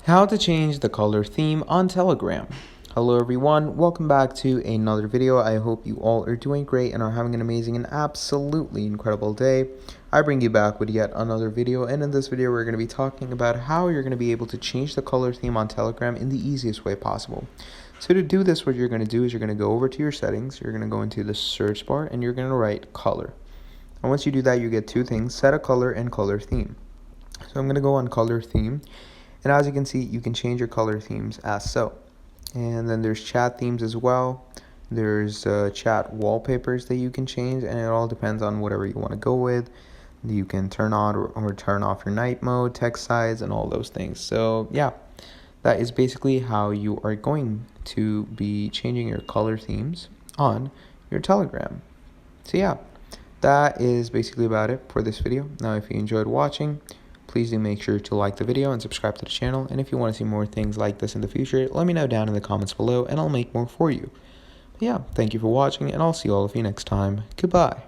How to change the color theme on Telegram. Hello everyone, welcome back to another video. I hope you all are doing great and are having an amazing and absolutely incredible day. I bring you back with yet another video, and in this video we're going to be talking about how you're going to be able to change the color theme on Telegram in the easiest way possible. So to do this, what you're going to do is you're going to go over to your settings, you're going to go into the search bar, and you're going to write color. And once you do that, you get two things: set a color and color theme. So I'm going to go on color theme. And as you can see, you can change your color themes as so. And then there's chat themes as well. There's chat wallpapers that you can change, and it all depends on whatever you want to go with. You can turn on or turn off your night mode, text size, and all those things. So yeah, that is basically how you are going to be changing your color themes on your Telegram. So yeah, that is basically about it for this video. Now, if you enjoyed watching, please do make sure to like the video and subscribe to the channel. And if you want to see more things like this in the future, let me know down in the comments below and I'll make more for you. But yeah, thank you for watching, and I'll see all of you next time. Goodbye.